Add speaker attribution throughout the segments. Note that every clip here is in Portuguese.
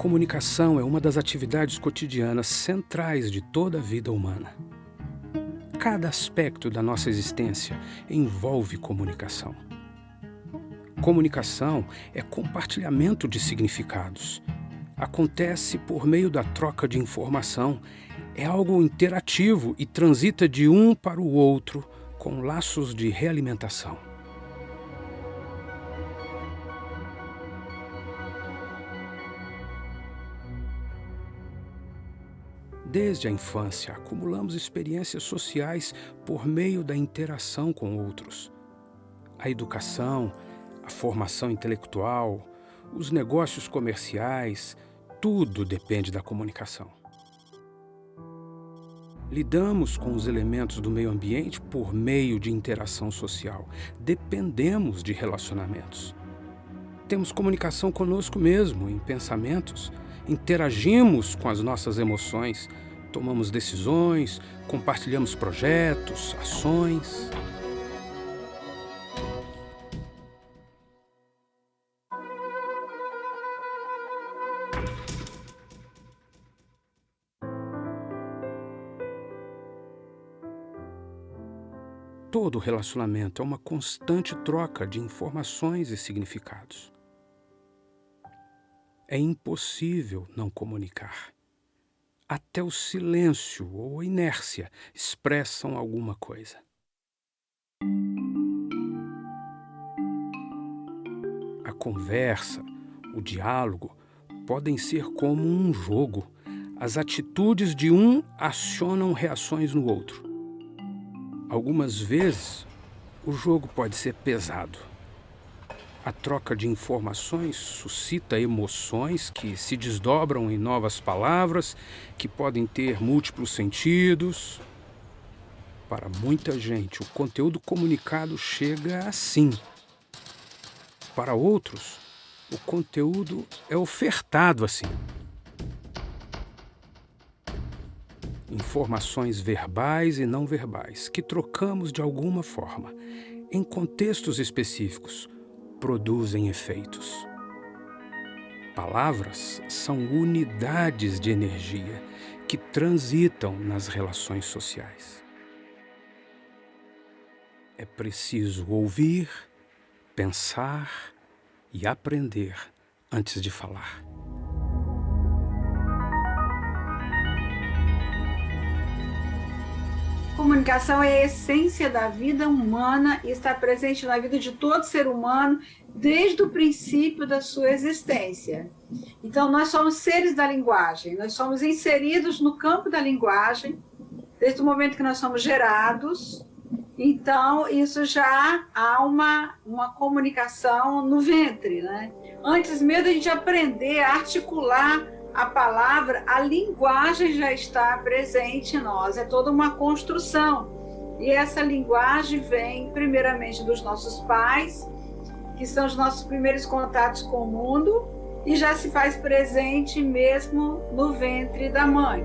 Speaker 1: comunicação é uma das atividades cotidianas centrais de toda a vida humana. Cada aspecto da nossa existência envolve comunicação. Comunicação é compartilhamento de significados. Acontece por meio da troca de informação. É algo interativo e transita de um para o outro com laços de realimentação. Desde a infância, acumulamos experiências sociais por meio da interação com outros. A educação, a formação intelectual, os negócios comerciais, tudo depende da comunicação. Lidamos com os elementos do meio ambiente por meio de interação social. Dependemos de relacionamentos. Temos comunicação conosco mesmo, em pensamentos. Interagimos com as nossas emoções. Tomamos decisões, compartilhamos projetos, ações. Todo relacionamento é uma constante troca de informações e significados. É impossível não comunicar. Até o silêncio ou a inércia expressam alguma coisa. A conversa, o diálogo, podem ser como um jogo. As atitudes de um acionam reações no outro. Algumas vezes, o jogo pode ser pesado. A troca de informações suscita emoções que se desdobram em novas palavras, que podem ter múltiplos sentidos. Para muita gente, o conteúdo comunicado chega assim. Para outros, o conteúdo é ofertado assim. Informações verbais e não verbais, que trocamos de alguma forma, em contextos específicos, produzem efeitos. Palavras são unidades de energia que transitam nas relações sociais. É preciso ouvir, pensar e aprender antes de falar.
Speaker 2: Comunicação é a essência da vida humana e está presente na vida de todo ser humano desde o princípio da sua existência. Então, nós somos seres da linguagem, nós somos inseridos no campo da linguagem desde o momento que nós somos gerados. Então, isso já há uma comunicação no ventre, né? Antes mesmo da gente aprender a articular a palavra, a linguagem já está presente em nós, é toda uma construção. E essa linguagem vem primeiramente dos nossos pais, que são os nossos primeiros contatos com o mundo, e já se faz presente mesmo no ventre da mãe.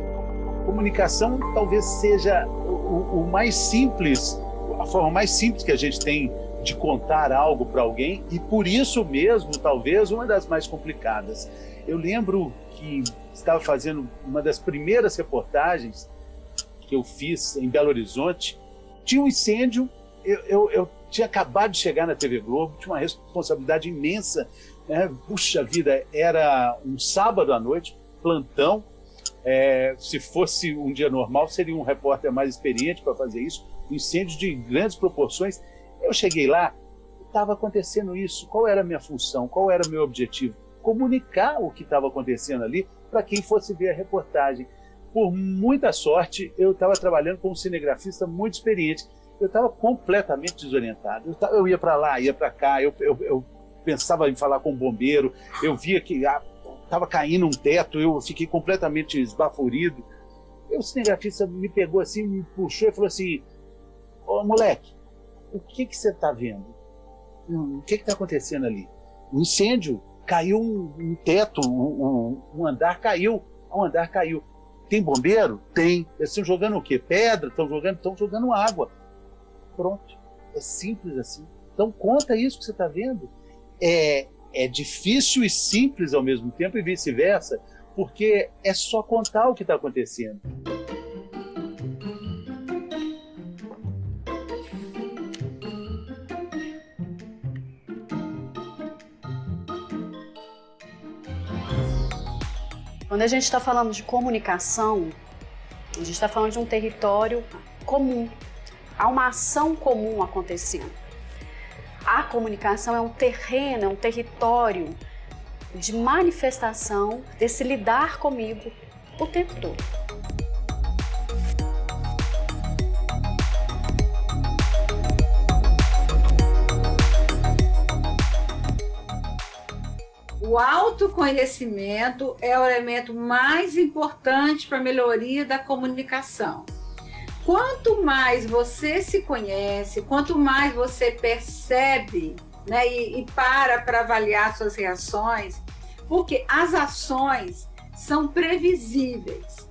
Speaker 3: Comunicação talvez seja o mais simples, a forma mais simples que a gente tem de contar algo para alguém, e por isso mesmo, talvez, uma das mais complicadas. Eu lembro que estava fazendo uma das primeiras reportagens que eu fiz em Belo Horizonte. Tinha um incêndio, eu tinha acabado de chegar na TV Globo, tinha uma responsabilidade imensa, né? Puxa vida, era um sábado à noite, plantão. Se fosse um dia normal, seria um repórter mais experiente para fazer isso. Um incêndio de grandes proporções. Eu cheguei lá, estava acontecendo isso. Qual era a minha função? Qual era o meu objetivo? Comunicar o que estava acontecendo ali para quem fosse ver a reportagem. Por muita sorte, eu estava trabalhando com um cinegrafista muito experiente. Eu estava completamente desorientado. Eu ia para lá, ia para cá, eu pensava em falar com um bombeiro, eu via que estava caindo um teto, eu fiquei completamente esbaforido. O cinegrafista me pegou assim, me puxou e falou assim: "Ô moleque, o que você está vendo? O que está acontecendo ali? Um incêndio. Caiu um teto, um andar caiu. Um andar caiu. Tem bombeiro? Tem. Eles estão jogando o quê? Pedra? Estão jogando água. Pronto. É simples assim. Então conta isso que você está vendo. é difícil e simples ao mesmo tempo e vice-versa, porque é só contar o que está acontecendo.
Speaker 4: Quando a gente está falando de comunicação, a gente está falando de um território comum. Há uma ação comum acontecendo. A comunicação é um terreno, é um território de manifestação desse lidar comigo o tempo todo.
Speaker 2: O autoconhecimento é o elemento mais importante para a melhoria da comunicação. Quanto mais você se conhece, quanto mais você percebe, né, e para avaliar suas reações, porque as ações são previsíveis,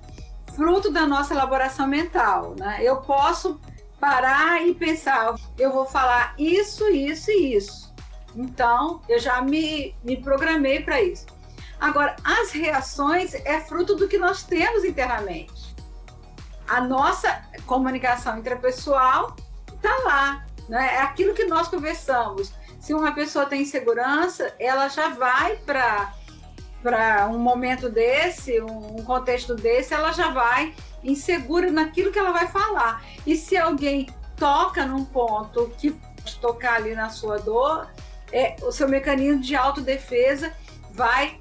Speaker 2: fruto da nossa elaboração mental, né? Eu posso parar e pensar, eu vou falar isso, isso e isso. Então, eu já me programei para isso. Agora, as reações é fruto do que nós temos internamente. A nossa comunicação intrapessoal está lá, né? É aquilo que nós conversamos. Se uma pessoa tem insegurança, ela já vai para um momento desse, um contexto desse, ela já vai insegura naquilo que ela vai falar. E se alguém toca num ponto que pode tocar ali na sua dor, o seu mecanismo de autodefesa vai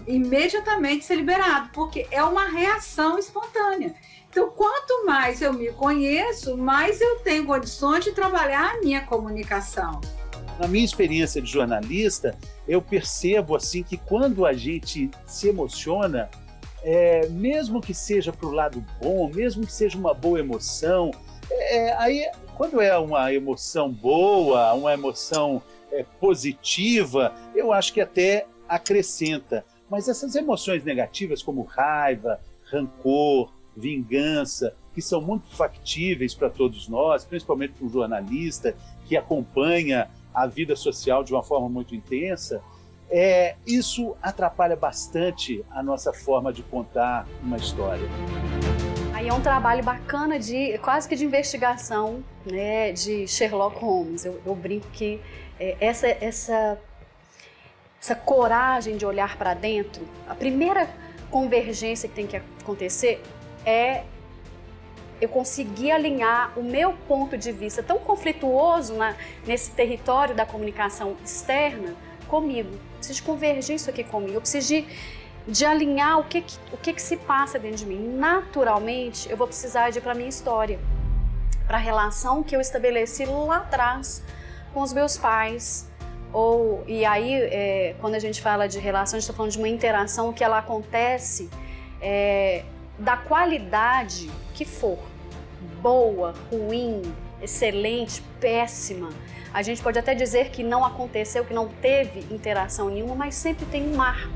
Speaker 2: imediatamente ser liberado, porque é uma reação espontânea. Então, quanto mais eu me conheço, mais eu tenho condições de trabalhar a minha comunicação.
Speaker 3: Na minha experiência de jornalista, eu percebo assim que quando a gente se emociona, mesmo que seja para o lado bom, mesmo que seja uma boa emoção, aí quando é uma emoção boa, uma emoção positiva, eu acho que até acrescenta. Mas essas emoções negativas como raiva, rancor, vingança, que são muito factíveis para todos nós, principalmente para um jornalista que acompanha a vida social de uma forma muito intensa, isso atrapalha bastante a nossa forma de contar uma história.
Speaker 4: Aí é um trabalho bacana quase que de investigação, né, de Sherlock Holmes. Eu brinco que essa coragem de olhar para dentro, a primeira convergência que tem que acontecer é eu conseguir alinhar o meu ponto de vista tão conflituoso nesse território da comunicação externa comigo. Eu preciso convergir isso aqui comigo, eu preciso de alinhar o que se passa dentro de mim. Naturalmente, eu vou precisar de ir para a minha história, para a relação que eu estabeleci lá atrás com os meus pais. E aí, quando a gente fala de relação, a gente está falando de uma interação que ela acontece da qualidade que for, boa, ruim, excelente, péssima. A gente pode até dizer que não aconteceu, que não teve interação nenhuma, mas sempre tem um marco,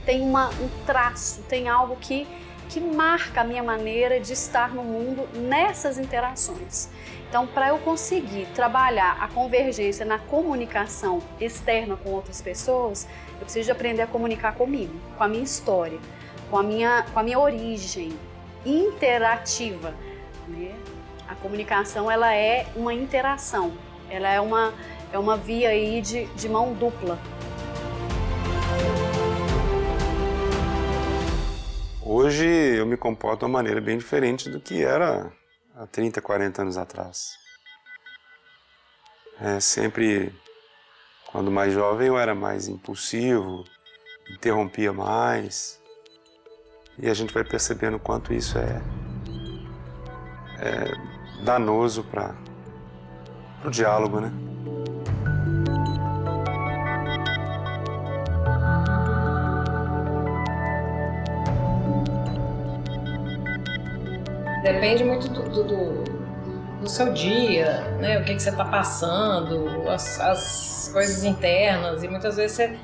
Speaker 4: tem um traço, tem algo que marca a minha maneira de estar no mundo nessas interações. Então, para eu conseguir trabalhar a convergência na comunicação externa com outras pessoas, eu preciso de aprender a comunicar comigo, com a minha história, com a minha origem interativa, né? A comunicação, ela é uma interação, ela é uma via aí de mão dupla.
Speaker 5: Hoje eu me comporto de uma maneira bem diferente do que era há 30, 40 anos atrás. Sempre, quando mais jovem, eu era mais impulsivo, interrompia mais. E a gente vai percebendo o quanto isso é danoso para o diálogo, né?
Speaker 6: Depende muito do seu dia, né? O que você está passando, as coisas internas, e muitas vezes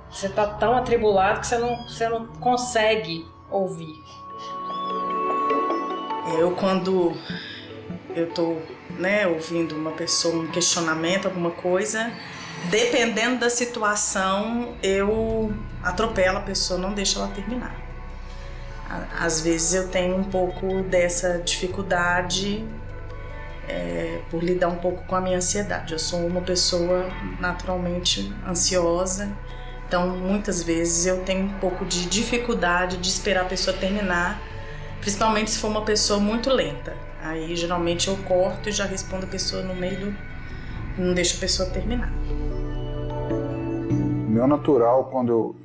Speaker 6: você está tão atribulado que você não consegue ouvir.
Speaker 7: Quando eu estou ouvindo uma pessoa, um questionamento, alguma coisa, Dependendo da situação, eu atropelo a pessoa, não deixo ela terminar. Às vezes eu tenho um pouco dessa dificuldade por lidar um pouco com a minha ansiedade. Eu sou uma pessoa naturalmente ansiosa, então muitas vezes eu tenho um pouco de dificuldade de esperar a pessoa terminar, principalmente se for uma pessoa muito lenta. Aí geralmente eu corto e já respondo a pessoa no meio não deixo a pessoa terminar.
Speaker 8: O meu natural, quando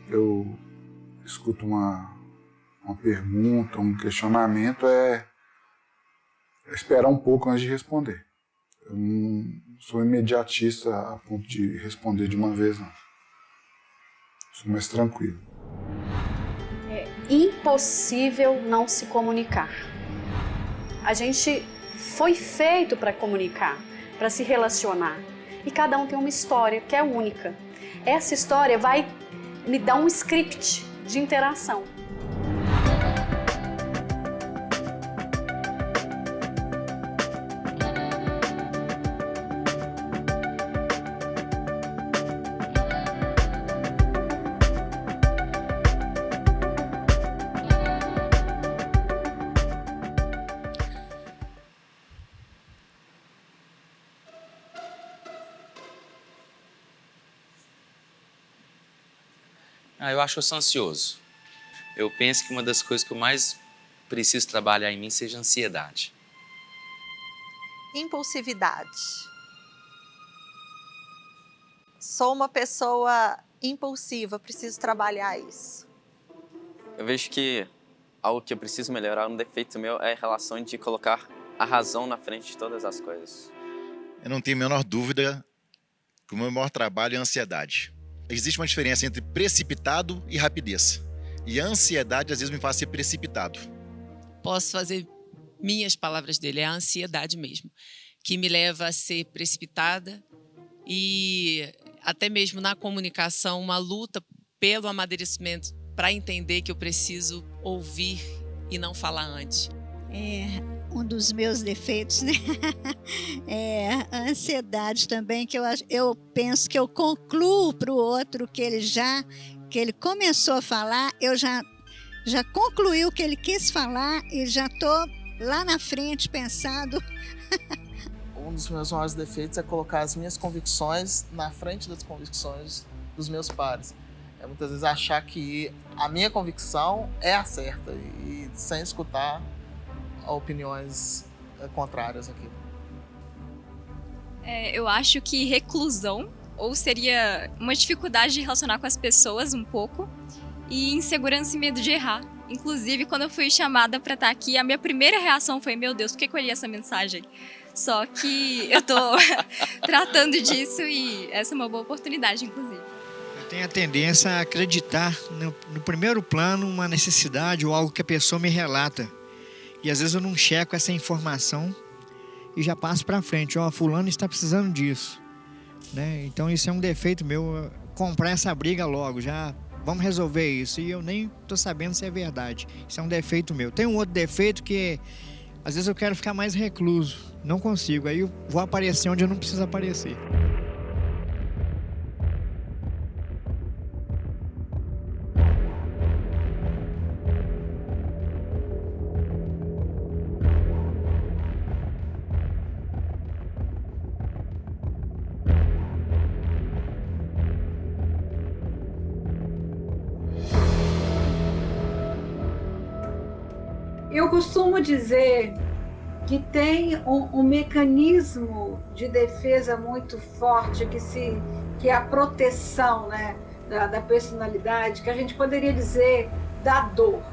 Speaker 8: eu escuto uma pergunta, um questionamento, é esperar um pouco antes de responder. Eu não sou imediatista a ponto de responder de uma vez, não. Sou mais tranquilo.
Speaker 4: É impossível não se comunicar. A gente foi feito para comunicar, para se relacionar. E cada um tem uma história que é única. Essa história vai me dar um script de interação.
Speaker 9: Eu acho que eu sou ansioso. Eu penso que uma das coisas que eu mais preciso trabalhar em mim seja a ansiedade.
Speaker 10: Impulsividade. Sou uma pessoa impulsiva, preciso trabalhar isso.
Speaker 11: Eu vejo que algo que eu preciso melhorar, um defeito meu, é a relação de colocar a razão na frente de todas as coisas.
Speaker 12: Eu não tenho a menor dúvida que o meu maior trabalho é a ansiedade. Existe uma diferença entre precipitado e rapidez. E a ansiedade, às vezes, me faz ser precipitado.
Speaker 13: Posso fazer minhas palavras dele, é a ansiedade mesmo, que me leva a ser precipitada e até mesmo na comunicação, uma luta pelo amadurecimento para entender que eu preciso ouvir e não falar antes.
Speaker 14: Um dos meus defeitos, né? É a ansiedade também, que eu penso que eu concluo para o outro que ele começou a falar, eu já concluí o que ele quis falar e já estou lá na frente pensando.
Speaker 15: Um dos meus maiores defeitos é colocar as minhas convicções na frente das convicções dos meus pares. Muitas vezes achar que a minha convicção é a certa e sem escutar opiniões contrárias aqui.
Speaker 16: Eu acho que reclusão, ou seria uma dificuldade de relacionar com as pessoas um pouco, e insegurança e medo de errar. Inclusive, quando eu fui chamada para estar aqui, a minha primeira reação foi: meu Deus, por que eu li essa mensagem? Só que eu tô tratando disso e essa é uma boa oportunidade, inclusive.
Speaker 17: Eu tenho a tendência a acreditar no primeiro plano uma necessidade ou algo que a pessoa me relata. E às vezes eu não checo essa informação e já passo para frente. Fulano está precisando disso, né? Então isso é um defeito meu, comprar essa briga logo, já vamos resolver isso. E eu nem estou sabendo se é verdade. Isso é um defeito meu. Tem um outro defeito que às vezes eu quero ficar mais recluso, não consigo. Aí eu vou aparecer onde eu não preciso aparecer.
Speaker 2: Eu costumo dizer que tem um mecanismo de defesa muito forte, que é a proteção, né, da personalidade, que a gente poderia dizer da dor.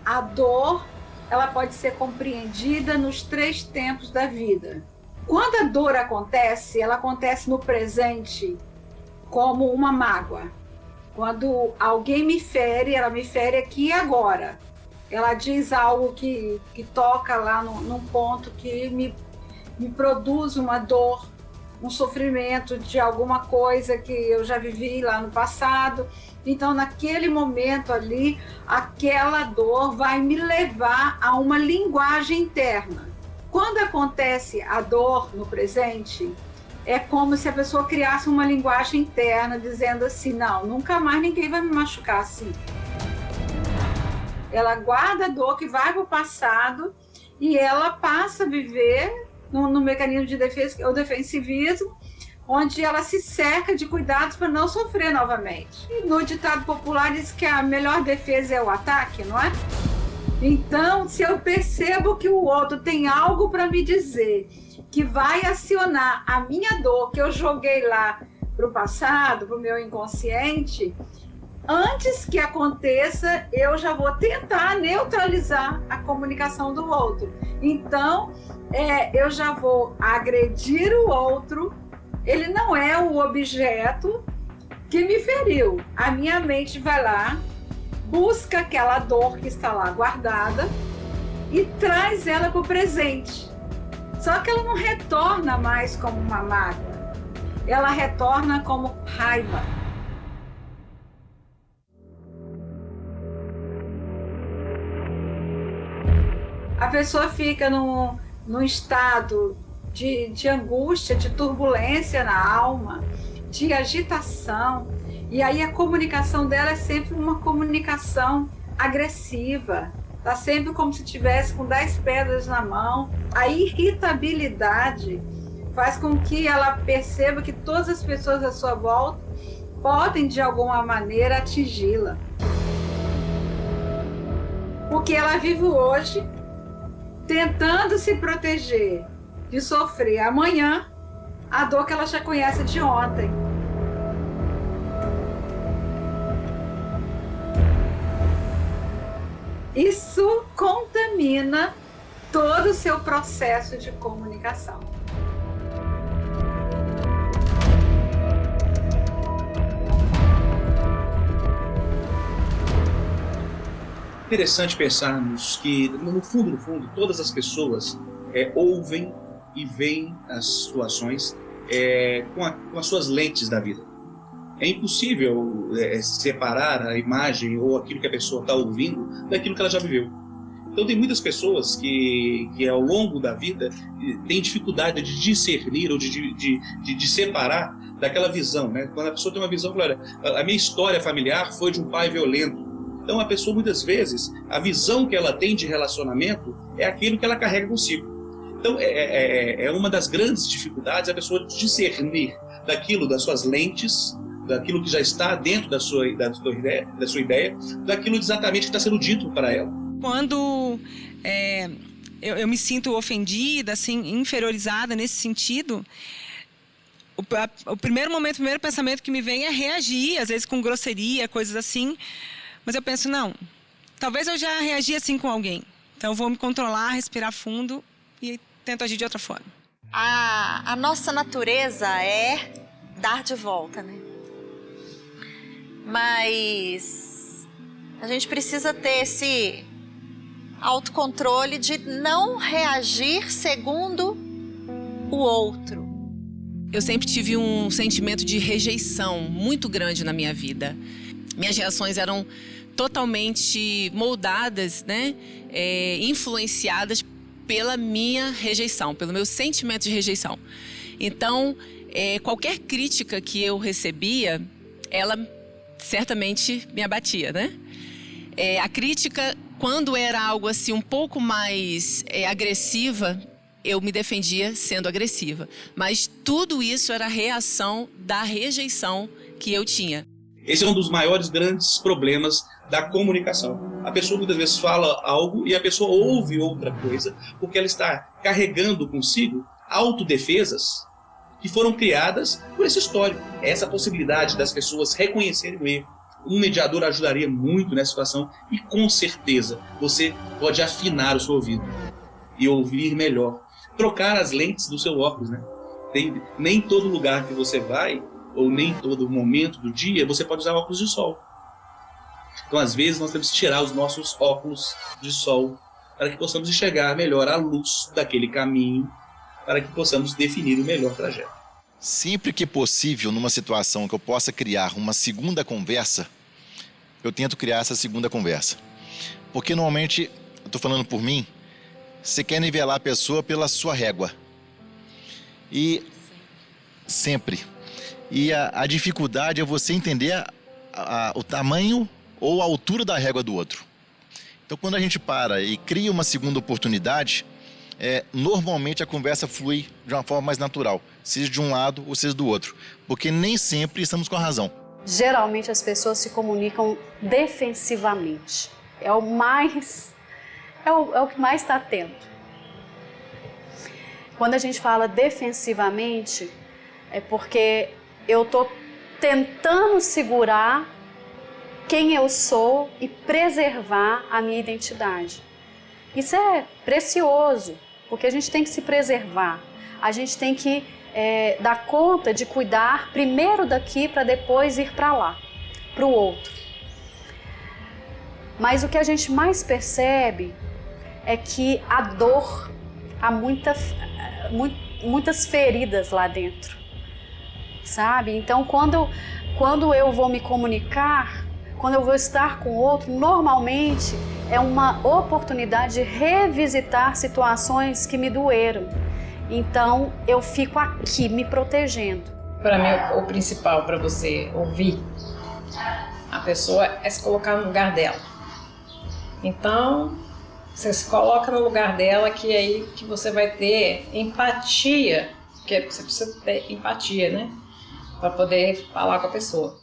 Speaker 2: A dor, ela pode ser compreendida nos 3 tempos da vida. Quando a dor acontece, ela acontece no presente como uma mágoa. Quando alguém me fere, ela me fere aqui e agora. Ela diz algo que toca lá num ponto que me produz uma dor, um sofrimento de alguma coisa que eu já vivi lá no passado. Então, naquele momento ali, aquela dor vai me levar a uma linguagem interna. Quando acontece a dor no presente, é como se a pessoa criasse uma linguagem interna, dizendo assim, não, nunca mais ninguém vai me machucar assim. Ela guarda a dor que vai para o passado e ela passa a viver no mecanismo de defesa, o defensivismo, onde ela se cerca de cuidados para não sofrer novamente. E no ditado popular diz que a melhor defesa é o ataque, não é? Então, se eu percebo que o outro tem algo para me dizer que vai acionar a minha dor que eu joguei lá para o passado, para o meu inconsciente, antes que aconteça, eu já vou tentar neutralizar a comunicação do outro. Então, eu já vou agredir o outro. Ele não é o objeto que me feriu. A minha mente vai lá, busca aquela dor que está lá guardada e traz ela para o presente. Só que ela não retorna mais como uma mágoa. Ela retorna como raiva. A pessoa fica num estado de angústia, de turbulência na alma, de agitação. E aí a comunicação dela é sempre uma comunicação agressiva. Está sempre como se estivesse com 10 pedras na mão. A irritabilidade faz com que ela perceba que todas as pessoas à sua volta podem, de alguma maneira, atingi-la. Porque ela vive hoje tentando se proteger de sofrer amanhã a dor que ela já conhece de ontem. Isso contamina todo o seu processo de comunicação.
Speaker 18: Interessante pensarmos que, no fundo, todas as pessoas ouvem e veem as situações com as suas lentes da vida. É impossível separar a imagem ou aquilo que a pessoa está ouvindo daquilo que ela já viveu. Então tem muitas pessoas que ao longo da vida têm dificuldade de discernir ou de separar daquela visão, né? Quando a pessoa tem uma visão, olha, a minha história familiar foi de um pai violento. Então a pessoa muitas vezes, a visão que ela tem de relacionamento é aquilo que ela carrega consigo. Então é uma das grandes dificuldades a pessoa discernir daquilo, das suas lentes, daquilo que já está dentro da sua ideia, daquilo exatamente que está sendo dito para ela.
Speaker 19: Quando eu me sinto ofendida, assim, inferiorizada nesse sentido, o primeiro pensamento que me vem é reagir, às vezes com grosseria, coisas assim. Mas eu penso, não, talvez eu já reagi assim com alguém. Então eu vou me controlar, respirar fundo e tento agir de outra forma.
Speaker 10: A nossa natureza é dar de volta, né? Mas a gente precisa ter esse autocontrole de não reagir segundo o outro.
Speaker 13: Eu sempre tive um sentimento de rejeição muito grande na minha vida. Minhas reações eram totalmente moldadas, né? Influenciadas pela minha rejeição, pelo meu sentimento de rejeição. Então, qualquer crítica que eu recebia, ela certamente me abatia, né? A crítica, quando era algo assim um pouco mais agressiva, eu me defendia sendo agressiva. Mas tudo isso era reação da rejeição que eu tinha.
Speaker 18: Esse é um dos maiores grandes problemas da comunicação. A pessoa muitas vezes fala algo e a pessoa ouve outra coisa porque ela está carregando consigo autodefesas que foram criadas por esse histórico. Essa possibilidade das pessoas reconhecerem o erro. Um mediador ajudaria muito nessa situação e com certeza você pode afinar o seu ouvido e ouvir melhor. Trocar as lentes do seu óculos, né? Nem todo lugar que você vai ou nem todo momento do dia você pode usar óculos de sol. Então às vezes nós temos que tirar os nossos óculos de sol para que possamos enxergar melhor a luz daquele caminho, para que possamos definir o melhor trajeto.
Speaker 12: Sempre que possível, numa situação que eu possa criar uma segunda conversa, eu tento criar essa segunda conversa. Porque normalmente, eu estou falando por mim, você quer nivelar a pessoa pela sua régua. E sempre. E a dificuldade é você entender o tamanho ou a altura da régua do outro. Então, quando a gente para e cria uma segunda oportunidade, normalmente a conversa flui de uma forma mais natural, seja de um lado ou seja do outro, porque nem sempre estamos com a razão.
Speaker 4: Geralmente as pessoas se comunicam defensivamente. É o que mais está atento. Quando a gente fala defensivamente, é porque eu estou tentando segurar quem eu sou e preservar a minha identidade. Isso é precioso, porque a gente tem que se preservar. A gente tem que dar conta de cuidar primeiro daqui para depois ir para lá, para o outro. Mas o que a gente mais percebe é que a dor, há muitas feridas lá dentro, sabe? Então, quando eu vou me comunicar, quando eu vou estar com o outro, normalmente é uma oportunidade de revisitar situações que me doeram. Então, eu fico aqui me protegendo.
Speaker 6: Para mim, o principal para você ouvir a pessoa é se colocar no lugar dela. Então, você se coloca no lugar dela, que é aí que você vai ter empatia, porque você precisa ter empatia, né? Para poder falar com a pessoa.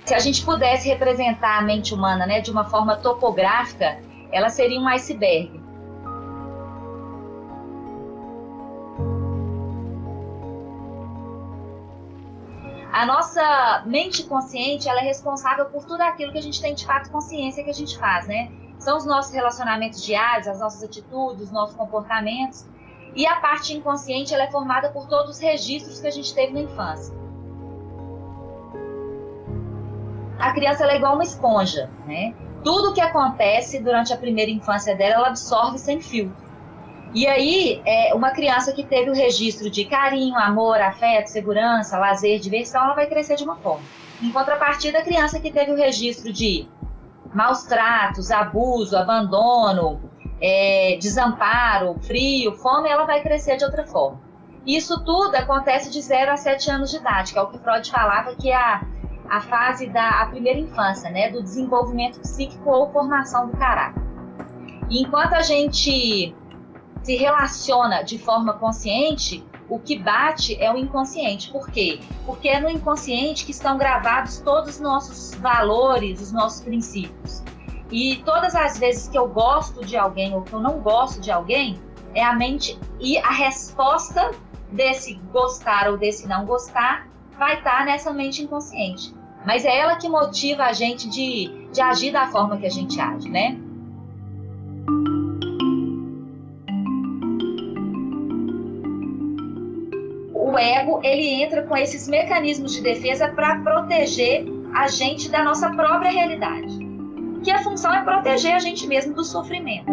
Speaker 20: Se a gente pudesse representar a mente humana, né, de uma forma topográfica, ela seria um iceberg. A nossa mente consciente, ela é responsável por tudo aquilo que a gente tem de fato consciência que a gente faz, né? São os nossos relacionamentos diários, as nossas atitudes, os nossos comportamentos. E a parte inconsciente, ela é formada por todos os registros que a gente teve na infância. A criança ela é igual uma esponja, né? Tudo que acontece durante a primeira infância dela, ela absorve sem filtro. E aí, uma criança que teve o registro de carinho, amor, afeto, segurança, lazer, diversão, ela vai crescer de uma forma. Em contrapartida, a criança que teve o registro de maus tratos, abuso, abandono, desamparo, frio, fome, ela vai crescer de outra forma. Isso tudo acontece de 0 a 7 anos de idade, que é o que Freud falava que é a fase da primeira infância, né, do desenvolvimento psíquico ou formação do caráter. E enquanto a gente se relaciona de forma consciente, o que bate é o inconsciente. Por quê? Porque é no inconsciente que estão gravados todos os nossos valores, os nossos princípios. E todas as vezes que eu gosto de alguém ou que eu não gosto de alguém, é a mente e a resposta desse gostar ou desse não gostar vai estar nessa mente inconsciente. Mas é ela que motiva a gente de agir da forma que a gente age, né? O ego, ele entra com esses mecanismos de defesa para proteger a gente da nossa própria realidade. Que a função é proteger a gente mesmo do sofrimento.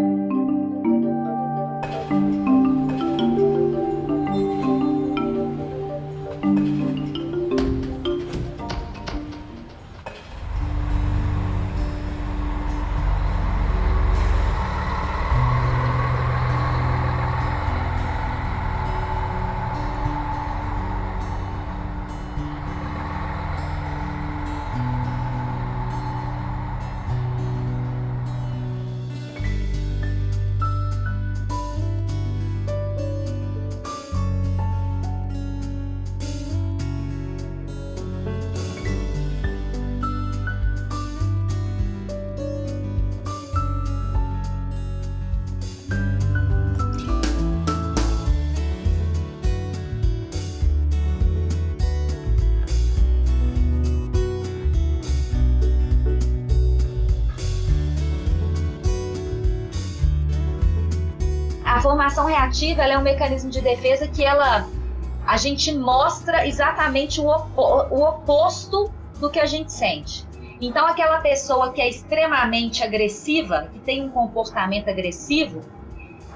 Speaker 20: A formação reativa ela é um mecanismo de defesa que a gente mostra exatamente o oposto do que a gente sente. Então, aquela pessoa que é extremamente agressiva, que tem um comportamento agressivo,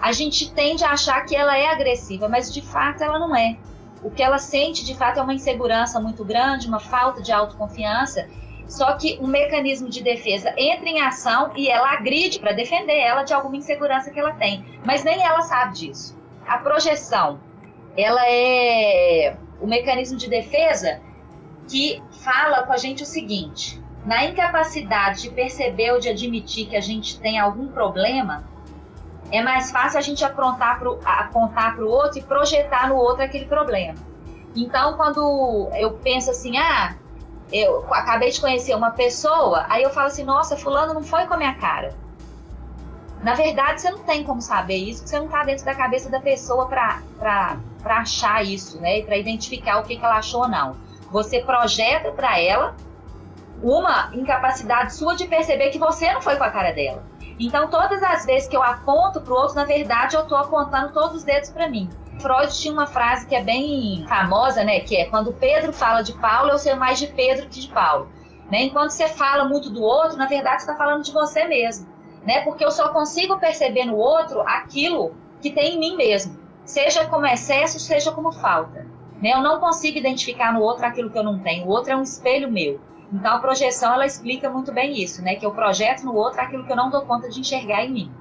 Speaker 20: a gente tende a achar que ela é agressiva, mas de fato ela não é. O que ela sente de fato é uma insegurança muito grande, uma falta de autoconfiança, Só que um mecanismo de defesa entra em ação e ela agride para defender ela de alguma insegurança que ela tem. Mas nem ela sabe disso. A projeção, ela é o mecanismo de defesa que fala com a gente o seguinte: na incapacidade de perceber ou de admitir que a gente tem algum problema, é mais fácil a gente apontar para o outro e projetar no outro aquele problema. Então, quando eu penso assim, eu acabei de conhecer uma pessoa, aí eu falo assim, nossa, fulano não foi com a minha cara. Na verdade, você não tem como saber isso, porque você não está dentro da cabeça da pessoa para achar isso, né? E para identificar o que ela achou ou não. Você projeta para ela uma incapacidade sua de perceber que você não foi com a cara dela. Então, todas as vezes que eu aponto para o outro, na verdade, eu estou apontando todos os dedos para mim. Freud tinha uma frase que é bem famosa, né? Que é, quando Pedro fala de Paulo, eu sei mais de Pedro que de Paulo. Né? Enquanto você fala muito do outro, na verdade, você está falando de você mesmo. Né? Porque eu só consigo perceber no outro aquilo que tem em mim mesmo. Seja como excesso, seja como falta. Né? Eu não consigo identificar no outro aquilo que eu não tenho. O outro é um espelho meu. Então, a projeção, ela explica muito bem isso, né? Que eu projeto no outro aquilo que eu não dou conta de enxergar em mim.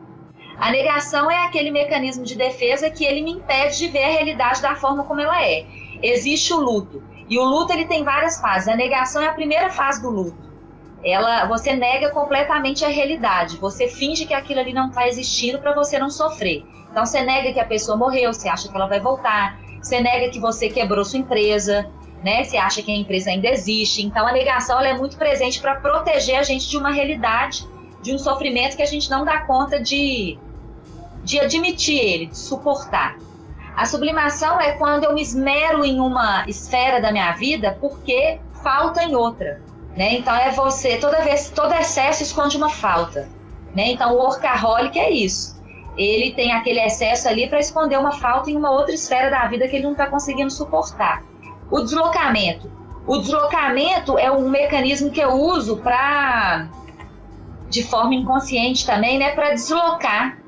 Speaker 20: A negação é aquele mecanismo de defesa que ele me impede de ver a realidade da forma como ela é. Existe o luto. E o luto, ele tem várias fases. A negação é a primeira fase do luto. Você nega completamente a realidade. Você finge que aquilo ali não está existindo para você não sofrer. Então, você nega que a pessoa morreu, você acha que ela vai voltar. Você nega que você quebrou sua empresa. Né? Você acha que a empresa ainda existe. Então, a negação ela é muito presente para proteger a gente de uma realidade, de um sofrimento que a gente não dá conta de admitir ele, de suportar. A sublimação é quando eu me esmero em uma esfera da minha vida porque falta em outra. Né? Então, é você, todo excesso esconde uma falta. Né? Então, o workaholic é isso. Ele tem aquele excesso ali para esconder uma falta em uma outra esfera da vida que ele não está conseguindo suportar. O deslocamento. O deslocamento é um mecanismo que eu uso de forma inconsciente também, né, para deslocar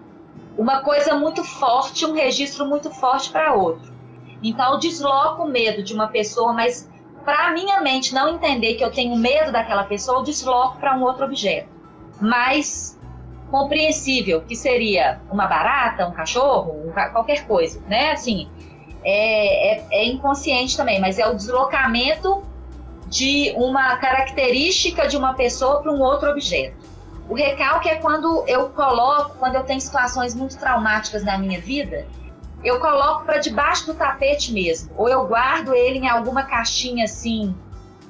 Speaker 20: uma coisa muito forte, um registro muito forte para outro. Então, eu desloco o medo de uma pessoa, mas para a minha mente não entender que eu tenho medo daquela pessoa, eu desloco para um outro objeto. Mais compreensível, que seria uma barata, um cachorro, qualquer coisa, né, assim... É inconsciente também, mas é o deslocamento de uma característica de uma pessoa para um outro objeto. O recalque é quando eu tenho situações muito traumáticas na minha vida, eu coloco para debaixo do tapete mesmo, ou eu guardo ele em alguma caixinha assim,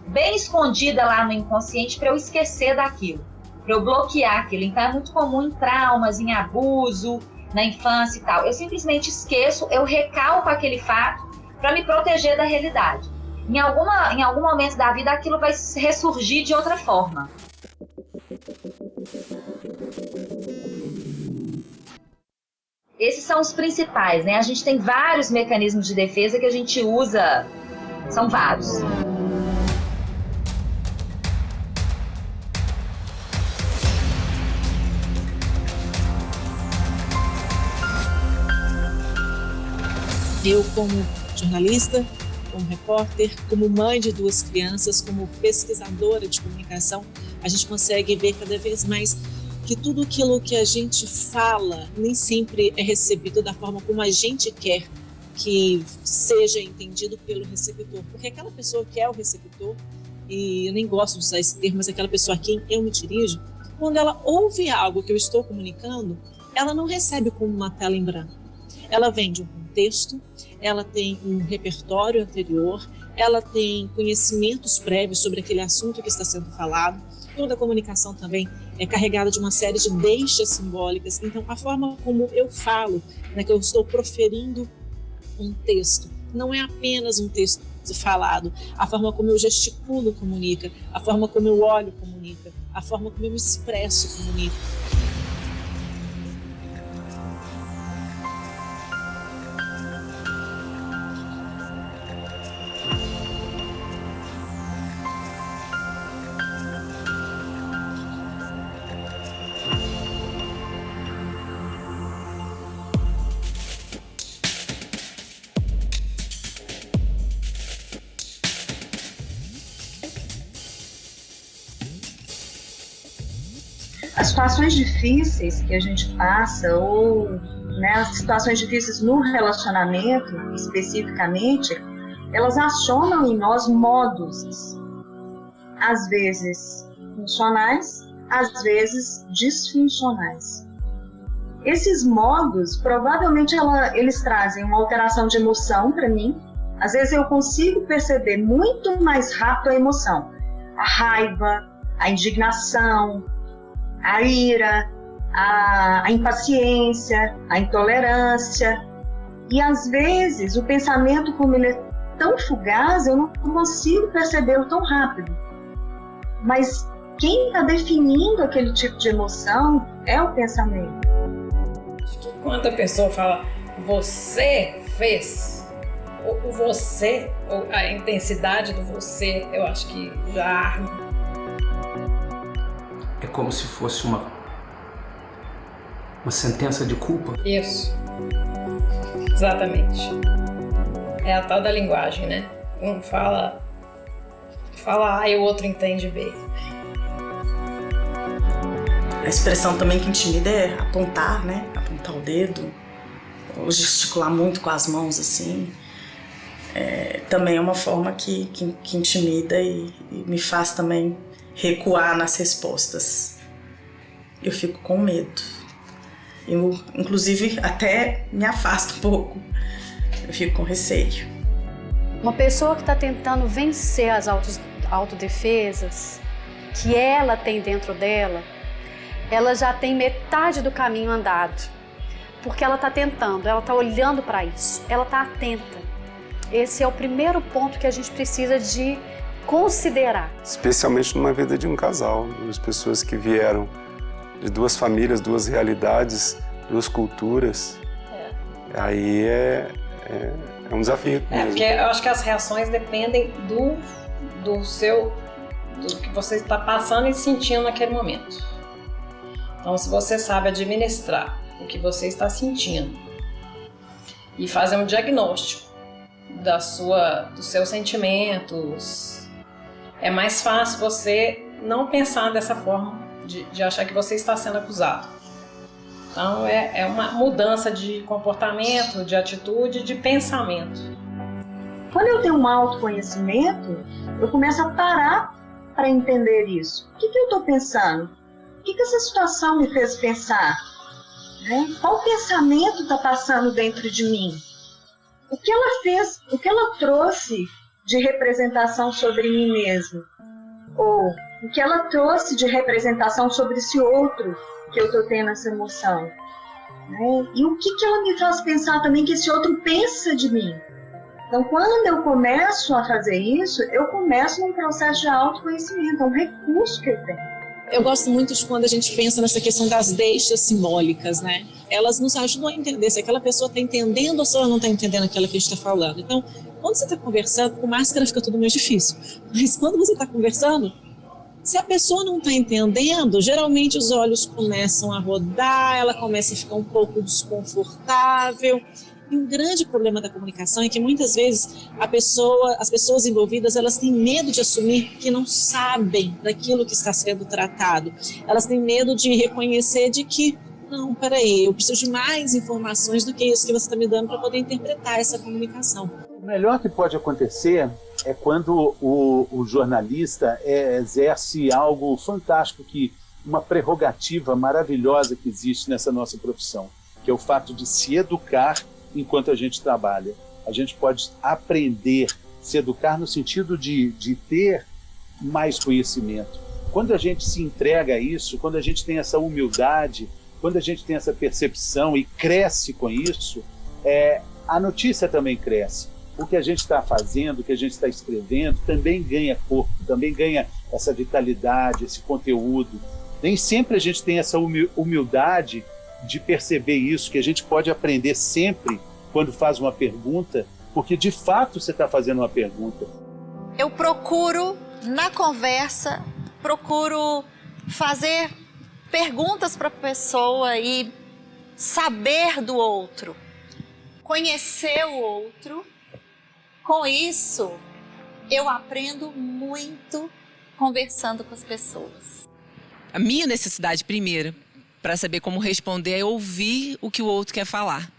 Speaker 20: bem escondida lá no inconsciente para eu esquecer daquilo, para eu bloquear aquilo. Então é muito comum em traumas, em abuso, na infância e tal. Eu simplesmente esqueço, eu recalco aquele fato para me proteger da realidade. Em algum momento da vida, aquilo vai ressurgir de outra forma. Esses são os principais, né? A gente tem vários mecanismos de defesa que a gente usa, são vários.
Speaker 21: Eu, como jornalista, como repórter, como mãe de 2 crianças, como pesquisadora de comunicação, a gente consegue ver cada vez mais que tudo aquilo que a gente fala nem sempre é recebido da forma como a gente quer que seja entendido pelo receptor. Porque aquela pessoa que é o receptor, e eu nem gosto de usar esse termo, mas aquela pessoa a quem eu me dirijo, quando ela ouve algo que eu estou comunicando, ela não recebe como uma tela em branco. Ela vem de um contexto, ela tem um repertório anterior, ela tem conhecimentos prévios sobre aquele assunto que está sendo falado. Toda a comunicação também é carregada de uma série de deixas simbólicas. Então, a forma como eu falo, né, que eu estou proferindo um texto, não é apenas um texto falado. A forma como eu gesticulo comunica, a forma como eu olho comunica, a forma como eu me expresso comunica.
Speaker 1: as situações difíceis que a gente passa, ou né, as situações difíceis no relacionamento, especificamente, elas acionam em nós modos, às vezes funcionais, às vezes disfuncionais. Esses modos, provavelmente eles trazem uma alteração de emoção para mim. Às vezes eu consigo perceber muito mais rápido a emoção, a raiva, a indignação, a ira, a impaciência, a intolerância. E às vezes o pensamento, como ele é tão fugaz, eu não consigo percebê-lo tão rápido. Mas quem está definindo aquele tipo de emoção é o pensamento.
Speaker 6: Quando a pessoa fala, você fez, o você, ou a intensidade do você, eu acho que já arma.
Speaker 22: É como se fosse uma sentença de culpa.
Speaker 6: Isso. Exatamente. É a tal da linguagem, né? Um fala A e o outro entende B.
Speaker 7: A expressão também que intimida é apontar, né? Apontar o dedo, ou gesticular muito com as mãos, assim. Também é uma forma que intimida e me faz também recuar nas respostas. Eu fico com medo. Eu, inclusive, até me afasto um pouco. Eu fico com receio.
Speaker 4: Uma pessoa que está tentando vencer as autodefesas que ela tem dentro dela, ela já tem metade do caminho andado. Porque ela está tentando, ela está olhando para isso, ela está atenta. Esse é o primeiro ponto que a gente precisa de considerar.
Speaker 5: Especialmente numa vida de um casal, duas pessoas que vieram de duas famílias, duas realidades, duas culturas. Aí é um desafio.
Speaker 6: Porque eu acho que as reações dependem do que você está passando e sentindo naquele momento. Então, se você sabe administrar o que você está sentindo e fazer um diagnóstico dos seus sentimentos, é mais fácil você não pensar dessa forma de achar que você está sendo acusado. Então, é uma mudança de comportamento, de atitude, de pensamento.
Speaker 1: Quando eu tenho um autoconhecimento, eu começo a parar para entender isso. O que eu estou pensando? O que essa situação me fez pensar? Qual pensamento está passando dentro de mim? O que ela fez, o que ela trouxe de representação sobre mim mesma? Ou o que ela trouxe de representação sobre esse outro que eu estou tendo essa emoção? E o que ela me faz pensar também que esse outro pensa de mim? Então, quando eu começo a fazer isso, eu começo num processo de autoconhecimento, é um recurso que eu tenho.
Speaker 21: Eu gosto muito de quando a gente pensa nessa questão das deixas simbólicas, né? Elas nos ajudam a entender se aquela pessoa está entendendo ou se ela não está entendendo aquilo que a gente está falando. Então, quando você está conversando, com máscara fica tudo mais difícil. Mas quando você está conversando, se a pessoa não está entendendo, geralmente os olhos começam a rodar, ela começa a ficar um pouco desconfortável. E um grande problema da comunicação é que muitas vezes as pessoas envolvidas, elas têm medo de assumir que não sabem daquilo que está sendo tratado. Elas têm medo de reconhecer de que, não, peraí, eu preciso de mais informações do que isso que você está me dando para poder interpretar essa comunicação.
Speaker 3: O melhor que pode acontecer é quando o jornalista exerce algo fantástico, uma prerrogativa maravilhosa que existe nessa nossa profissão, que é o fato de se educar enquanto a gente trabalha. A gente pode aprender, se educar no sentido de ter mais conhecimento. Quando a gente se entrega a isso, quando a gente tem essa humildade, quando a gente tem essa percepção e cresce com isso, a notícia também cresce. O que a gente está fazendo, o que a gente está escrevendo, também ganha corpo, também ganha essa vitalidade, esse conteúdo. Nem sempre a gente tem essa humildade de perceber isso, que a gente pode aprender sempre quando faz uma pergunta, porque de fato você está fazendo uma pergunta.
Speaker 10: Eu procuro, na conversa, fazer perguntas para a pessoa e saber do outro, conhecer o outro. Com isso, eu aprendo muito conversando com as pessoas.
Speaker 13: A minha necessidade primeiro, para saber como responder, é ouvir o que o outro quer falar.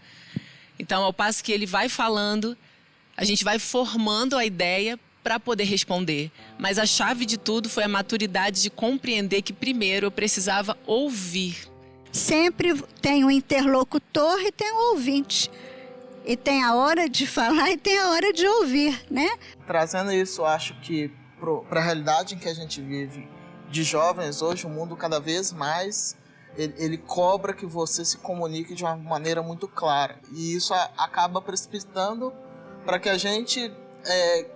Speaker 13: Então, ao passo que ele vai falando, a gente vai formando a ideia para poder responder. Mas a chave de tudo foi a maturidade de compreender que primeiro eu precisava ouvir.
Speaker 14: Sempre tem um interlocutor e tem um ouvinte. E tem a hora de falar e tem a hora de ouvir, né?
Speaker 15: Trazendo isso, eu acho que para a realidade em que a gente vive de jovens hoje, o mundo cada vez mais ele cobra que você se comunique de uma maneira muito clara. E isso acaba precipitando para que a gente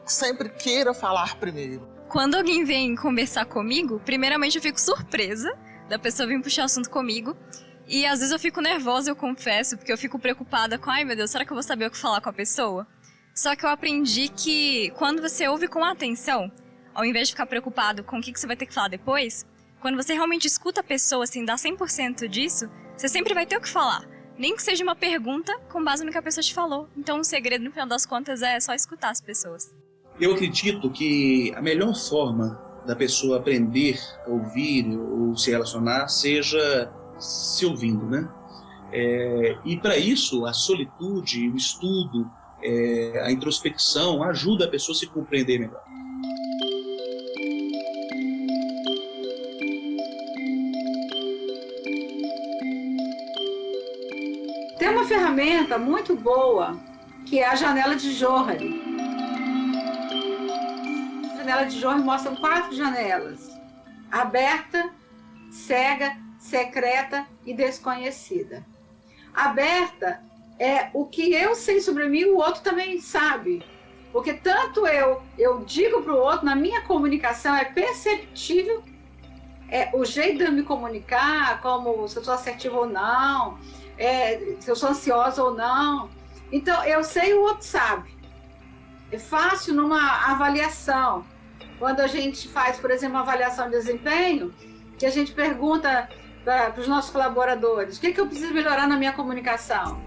Speaker 15: sempre queira falar primeiro.
Speaker 16: Quando alguém vem conversar comigo, primeiramente eu fico surpresa da pessoa vir puxar assunto comigo. E às vezes eu fico nervosa, eu confesso, porque eu fico preocupada com, ai meu Deus, será que eu vou saber o que falar com a pessoa? Só que eu aprendi que quando você ouve com atenção, ao invés de ficar preocupado com o que você vai ter que falar depois, quando você realmente escuta a pessoa, assim, dá 100% disso, você sempre vai ter o que falar. Nem que seja uma pergunta com base no que a pessoa te falou. Então o segredo, no final das contas, é só escutar as pessoas.
Speaker 18: Eu acredito que a melhor forma da pessoa aprender a ouvir ou se relacionar seja se ouvindo, né? E para isso, a solitude, o estudo, a introspecção ajuda a pessoa a se compreender melhor.
Speaker 2: Tem uma ferramenta muito boa, que é a janela de Johari. A janela de Johari mostra 4 janelas: aberta, cega, secreta e desconhecida. Aberta é o que eu sei sobre mim, o outro também sabe. Porque tanto eu digo para o outro, na minha comunicação é perceptível o jeito de eu me comunicar, como se eu sou assertiva ou não, se eu sou ansiosa ou não. Então, eu sei, o outro sabe. É fácil numa avaliação. Quando a gente faz, por exemplo, uma avaliação de desempenho, que a gente pergunta para os nossos colaboradores, o que eu preciso melhorar na minha comunicação?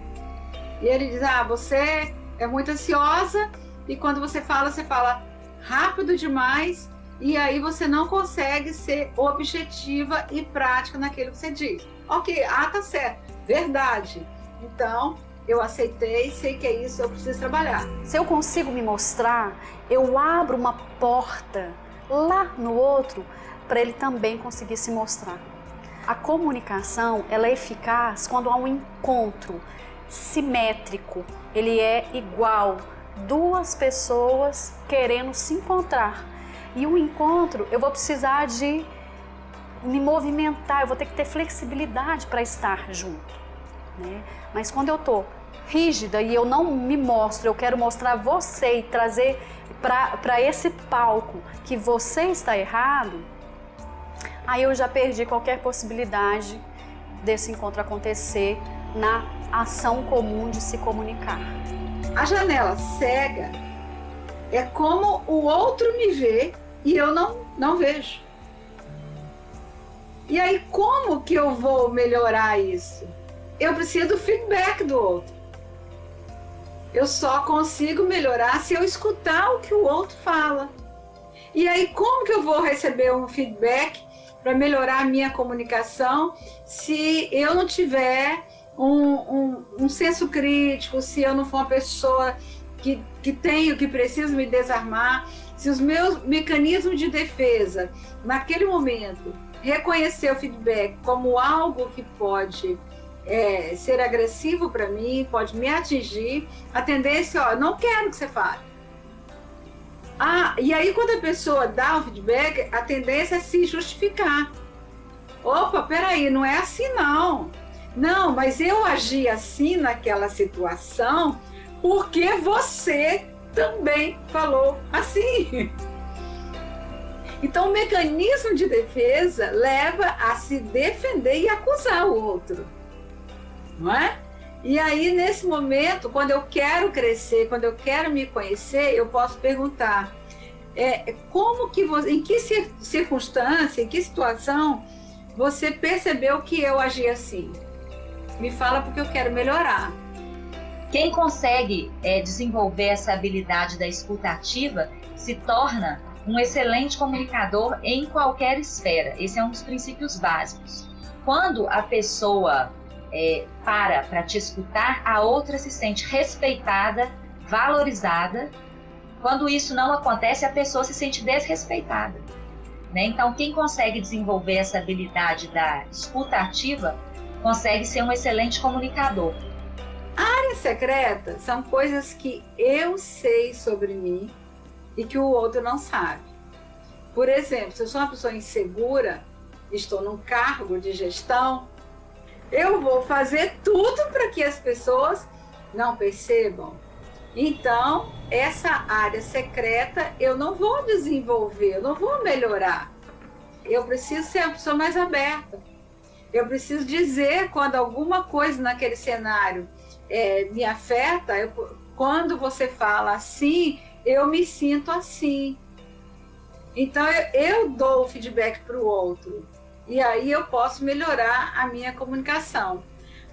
Speaker 2: E ele diz, você é muito ansiosa e quando você fala rápido demais e aí você não consegue ser objetiva e prática naquilo que você diz. Ok, tá certo, verdade. Então, eu aceitei, sei que é isso, eu preciso trabalhar.
Speaker 4: Se eu consigo me mostrar, eu abro uma porta lá no outro para ele também conseguir se mostrar. A comunicação, ela é eficaz quando há um encontro simétrico, ele é igual, 2 pessoas querendo se encontrar. E o encontro, eu vou precisar de me movimentar, eu vou ter que ter flexibilidade para estar junto, né? Mas quando eu estou rígida e eu não me mostro, eu quero mostrar você e trazer para esse palco que você está errado, aí eu já perdi qualquer possibilidade desse encontro acontecer na ação comum de se comunicar.
Speaker 2: A janela cega é como o outro me vê e eu não vejo. E aí, como que eu vou melhorar isso? Eu preciso do feedback do outro. Eu só consigo melhorar se eu escutar o que o outro fala. E aí, como que eu vou receber um feedback para melhorar a minha comunicação se eu não tiver um senso crítico, se eu não for uma pessoa que preciso me desarmar, se os meus mecanismos de defesa, naquele momento, reconhecer o feedback como algo que pode ser agressivo para mim, pode me atingir, a tendência, não quero que você fale. E aí quando a pessoa dá o feedback, a tendência é se justificar. Opa, peraí, não é assim não. Não, mas eu agi assim naquela situação porque você também falou assim. Então, o mecanismo de defesa leva a se defender e acusar o outro, não é? E aí, nesse momento, quando eu quero crescer, quando eu quero me conhecer, eu posso perguntar, em que circunstância, em que situação você percebeu que eu agi assim? Me fala porque eu quero melhorar.
Speaker 20: Quem consegue desenvolver essa habilidade da escuta ativa se torna um excelente comunicador em qualquer esfera. Esse é um dos princípios básicos. Quando a pessoa para te escutar, a outra se sente respeitada, valorizada. Quando isso não acontece, a pessoa se sente desrespeitada, né? Então, quem consegue desenvolver essa habilidade da escuta ativa, consegue ser um excelente comunicador.
Speaker 2: Áreas secretas são coisas que eu sei sobre mim e que o outro não sabe. Por exemplo, se eu sou uma pessoa insegura, estou num cargo de gestão, eu vou fazer tudo para que as pessoas não percebam. Então, essa área secreta eu não vou desenvolver, eu não vou melhorar. Eu preciso ser uma pessoa mais aberta. Eu preciso dizer quando alguma coisa naquele cenário me afeta. Quando você fala assim, eu me sinto assim. Então, eu dou o feedback para o outro. E aí eu posso melhorar a minha comunicação.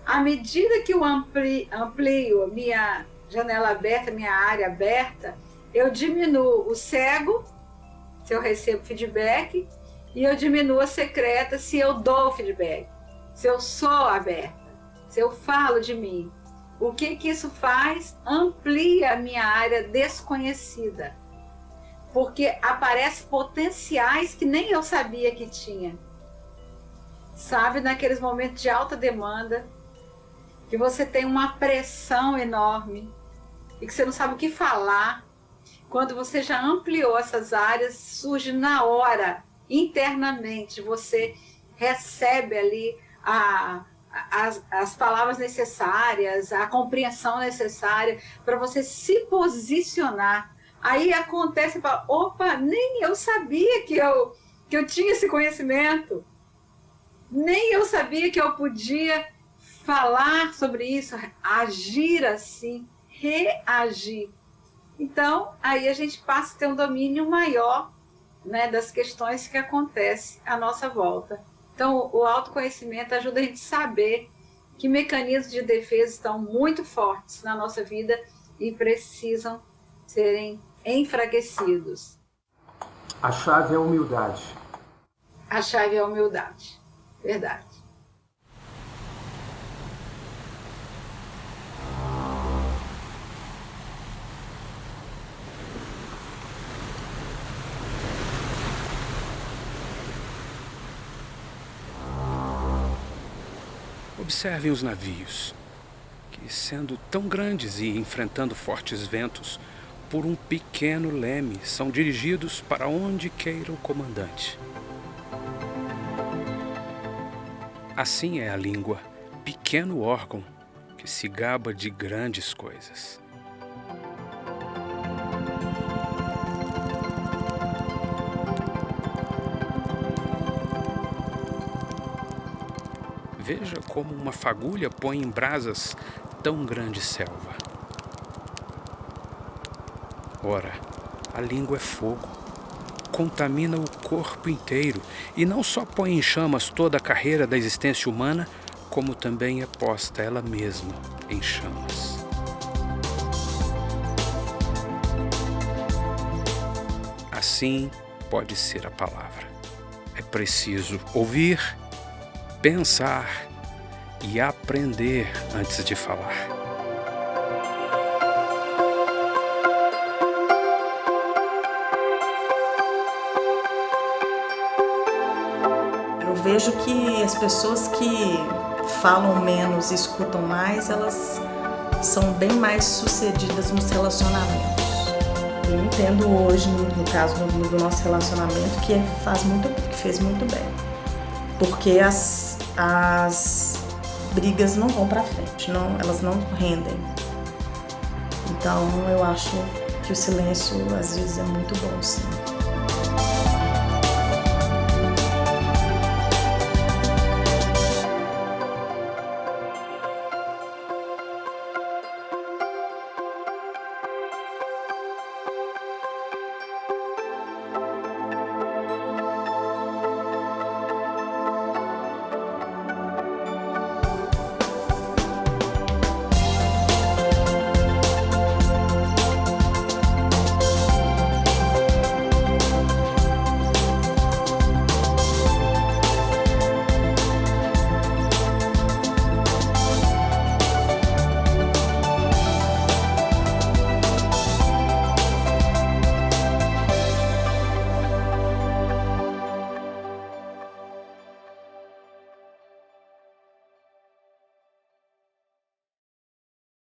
Speaker 2: À medida que eu amplio a minha janela aberta, minha área aberta, eu diminuo o cego, se eu recebo feedback, e eu diminuo a secreta, se eu dou feedback, se eu sou aberta, se eu falo de mim. O que isso faz? Amplia a minha área desconhecida, porque aparecem potenciais que nem eu sabia que tinha. Sabe, naqueles momentos de alta demanda, que você tem uma pressão enorme e que você não sabe o que falar, quando você já ampliou essas áreas, surge na hora, internamente, você recebe ali as palavras necessárias, a compreensão necessária para você se posicionar. Aí acontece e fala, opa, nem eu sabia que eu tinha esse conhecimento, nem eu sabia que eu podia falar sobre isso, agir assim, reagir. Então, aí a gente passa a ter um domínio maior, né, das questões que acontecem à nossa volta. Então, o autoconhecimento ajuda a gente a saber que mecanismos de defesa estão muito fortes na nossa vida e precisam serem enfraquecidos.
Speaker 22: A chave é a humildade.
Speaker 2: A chave é a humildade. Verdade.
Speaker 22: Observem os navios, que sendo tão grandes e enfrentando fortes ventos, por um pequeno leme são dirigidos para onde queira o comandante. Assim é a língua, pequeno órgão que se gaba de grandes coisas. Veja como uma fagulha põe em brasas tão grande selva. Ora, a língua é fogo, contamina o corpo inteiro e não só põe em chamas toda a carreira da existência humana, como também é posta ela mesma em chamas. Assim pode ser a palavra. É preciso ouvir, pensar e aprender antes de falar.
Speaker 7: Eu vejo que as pessoas que falam menos e escutam mais, elas são bem mais sucedidas nos relacionamentos. Eu entendo hoje, no caso do nosso relacionamento, que fez muito bem. Porque as brigas não vão para frente, elas não rendem. Então eu acho que o silêncio às vezes é muito bom, sim.